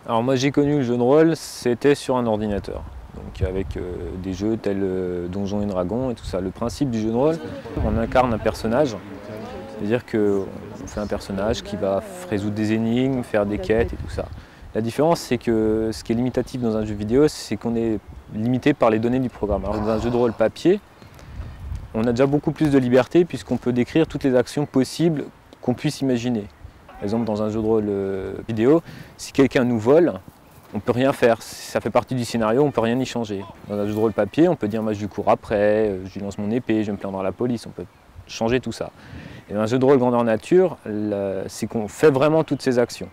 Alors moi j'ai connu le jeu de rôle, c'était sur un ordinateur. Donc avec des jeux tels Donjons et Dragons et tout ça. Le principe du jeu de rôle, on incarne un personnage. C'est-à-dire qu'on fait un personnage qui va résoudre des énigmes, faire des quêtes et tout ça. La différence, c'est que ce qui est limitatif dans un jeu vidéo, c'est qu'on est limité par les données du programme. Alors dans un jeu de rôle papier, on a déjà beaucoup plus de liberté puisqu'on peut décrire toutes les actions possibles qu'on puisse imaginer. Par exemple, dans un jeu de rôle vidéo, si quelqu'un nous vole, on ne peut rien faire. Ça fait partie du scénario, on ne peut rien y changer. Dans un jeu de rôle papier, on peut dire moi je lui cours après, je lui lance mon épée, je vais me plaindre à la police, on peut changer tout ça. Et dans un jeu de rôle grandeur nature, c'est qu'on fait vraiment toutes ces actions.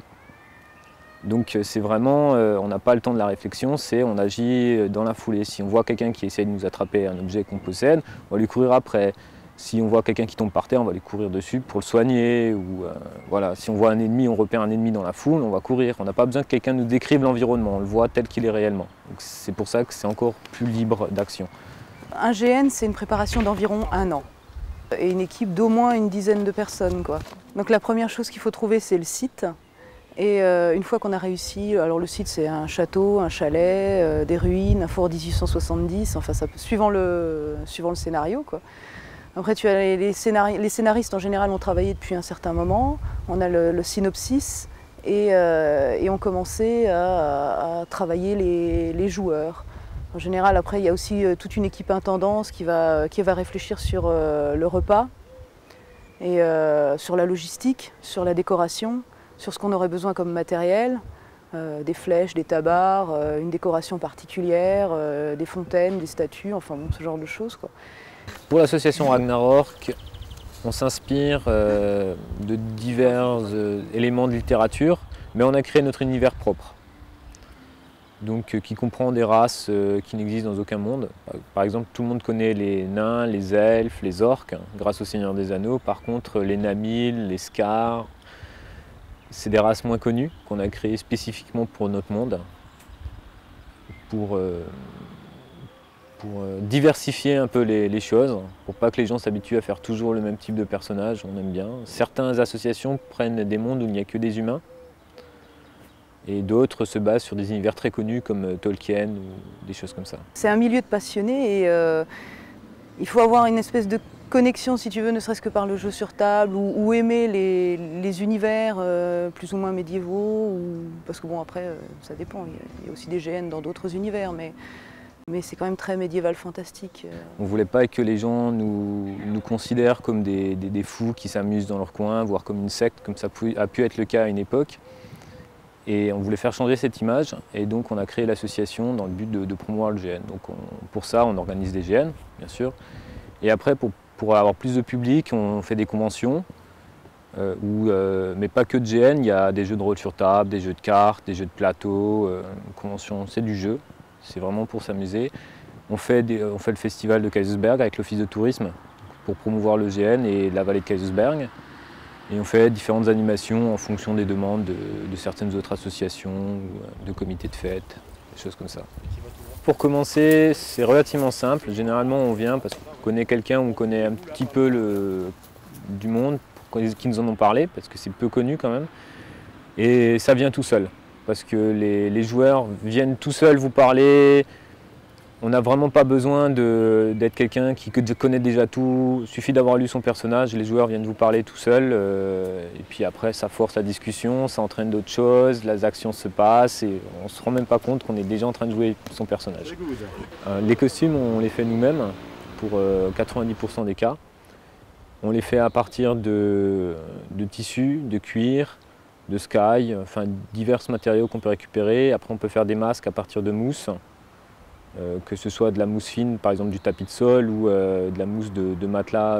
Donc c'est vraiment, on n'a pas le temps de la réflexion, c'est on agit dans la foulée. Si on voit quelqu'un qui essaie de nous attraper un objet qu'on possède, on va lui courir après. Si on voit quelqu'un qui tombe par terre, on va lui courir dessus pour le soigner. Ou, voilà. Si on voit un ennemi, on repère un ennemi dans la foule, on va courir. On n'a pas besoin que quelqu'un nous décrive l'environnement, on le voit tel qu'il est réellement. C'est pour ça que c'est encore plus libre d'action. Un GN, c'est une préparation d'environ 1 an. Et une équipe d'au moins une dizaine de personnes, quoi. Donc la première chose qu'il faut trouver, c'est le site. Et une fois qu'on a réussi, alors le site c'est un château, un chalet, des ruines, un fort 1870, enfin ça peut, suivant le scénario, quoi. Après tu as les scénaristes en général ont travaillé depuis un certain moment, on a le synopsis et on commençait à travailler les joueurs. En général après il y a aussi toute une équipe intendance qui va réfléchir sur le repas et sur la logistique, sur la décoration, sur ce qu'on aurait besoin comme matériel, des flèches, des tabards, une décoration particulière, des fontaines, des statues, enfin bon, ce genre de choses, quoi. Pour l'association Ragnarok, on s'inspire de divers éléments de littérature, mais on a créé notre univers propre. Donc, qui comprend des races qui n'existent dans aucun monde. Par exemple, tout le monde connaît les nains, les elfes, les orques, grâce au Seigneur des Anneaux. Par contre, les Namils, les Scars, c'est des races moins connues qu'on a créées spécifiquement pour notre monde, pour diversifier un peu les choses, pour pas que les gens s'habituent à faire toujours le même type de personnage, on aime bien. Certaines associations prennent des mondes où il n'y a que des humains, et d'autres se basent sur des univers très connus comme Tolkien ou des choses comme ça. C'est un milieu de passionnés et il faut avoir une espèce de connexion, si tu veux, ne serait-ce que par le jeu sur table, ou aimer les univers plus ou moins médiévaux, parce que bon après ça dépend, il y a aussi des GN dans d'autres univers, mais c'est quand même très médiéval fantastique. On ne voulait pas que les gens nous considèrent comme des fous qui s'amusent dans leur coin, voire comme une secte, comme ça a pu être le cas à une époque. Et on voulait faire changer cette image, et donc on a créé l'association dans le but de promouvoir le GN. Donc pour ça, on organise des GN, bien sûr. Et après, pour avoir plus de public, on fait des conventions, mais pas que de GN, il y a des jeux de rôle sur table, des jeux de cartes, des jeux de plateau. Une convention, c'est du jeu, c'est vraiment pour s'amuser. On fait le festival de Kaisersberg avec l'office de tourisme pour promouvoir le GN et la vallée de Kaisersberg. Et on fait différentes animations en fonction des demandes de certaines autres associations, ou de comités de fête, des choses comme ça. Pour commencer, c'est relativement simple. Généralement, on vient parce qu'on connaît quelqu'un, on connaît un petit peu du monde qui nous en ont parlé, parce que c'est peu connu quand même. Et ça vient tout seul, parce que les joueurs viennent tout seuls vous parler. On n'a vraiment pas besoin d'être quelqu'un qui connaît déjà tout. Il suffit d'avoir lu son personnage, les joueurs viennent vous parler tout seuls. Et puis après, ça force la discussion, ça entraîne d'autres choses, les actions se passent et on ne se rend même pas compte qu'on est déjà en train de jouer son personnage. Les costumes, on les fait nous-mêmes pour 90% des cas. On les fait à partir de tissus, de cuir, de sky, enfin divers matériaux qu'on peut récupérer. Après, on peut faire des masques à partir de mousse. Que ce soit de la mousse fine, par exemple du tapis de sol, ou de la mousse de matelas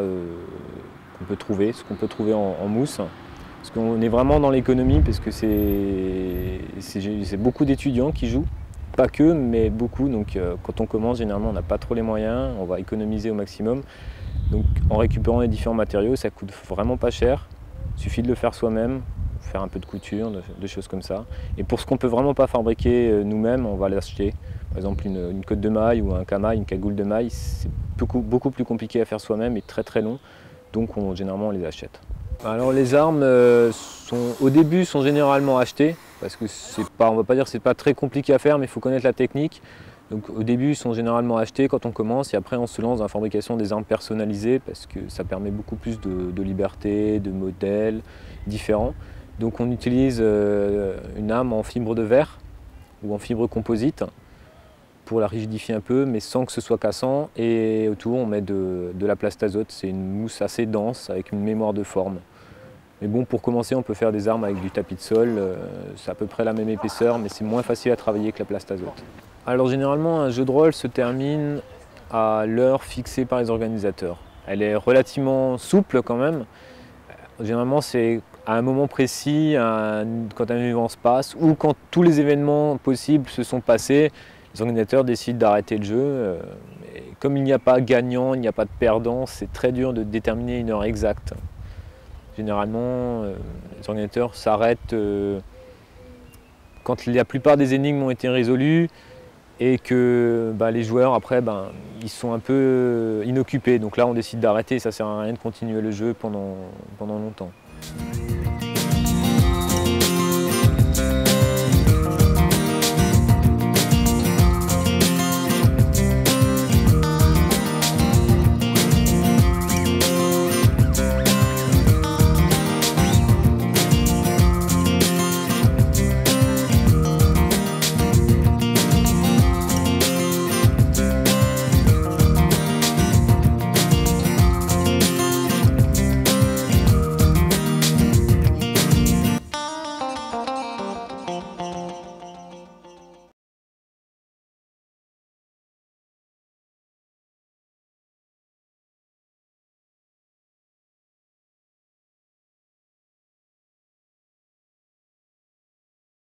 qu'on peut trouver, ce qu'on peut trouver en mousse. Parce qu'on est vraiment dans l'économie, parce que c'est beaucoup d'étudiants qui jouent, pas que, mais beaucoup. Donc quand on commence, généralement, on n'a pas trop les moyens, on va économiser au maximum. Donc en récupérant les différents matériaux, ça coûte vraiment pas cher. Il suffit de le faire soi-même, faire un peu de couture, des choses comme ça. Et pour ce qu'on ne peut vraiment pas fabriquer nous-mêmes, on va l'acheter. Par exemple, une cotte de maille ou un camail, une cagoule de maille, c'est beaucoup plus compliqué à faire soi-même et très très long. Donc généralement, on les achète. Alors les armes, au début, sont généralement achetées. parce que on va pas dire que c'est pas très compliqué à faire, mais il faut connaître la technique. Donc au début, ils sont généralement achetés quand on commence, et après on se lance dans la fabrication des armes personnalisées, parce que ça permet beaucoup plus de liberté, de modèles différents. Donc on utilise une arme en fibre de verre ou en fibre composite pour la rigidifier un peu, mais sans que ce soit cassant. Et autour, on met de la plastazote. C'est une mousse assez dense avec une mémoire de forme. Mais bon, pour commencer, on peut faire des armes avec du tapis de sol. C'est à peu près la même épaisseur, mais c'est moins facile à travailler que la plastazote. Alors généralement, un jeu de rôle se termine à l'heure fixée par les organisateurs. Elle est relativement souple quand même. Généralement, c'est à un moment précis, quand un événement se passe, ou quand tous les événements possibles se sont passés, les organisateurs décident d'arrêter le jeu. Et comme il n'y a pas gagnant, il n'y a pas de perdant, c'est très dur de déterminer une heure exacte. Généralement, les organisateurs s'arrêtent quand la plupart des énigmes ont été résolues et que les joueurs, après, ils sont un peu inoccupés. Donc là, on décide d'arrêter, ça ne sert à rien de continuer le jeu pendant longtemps.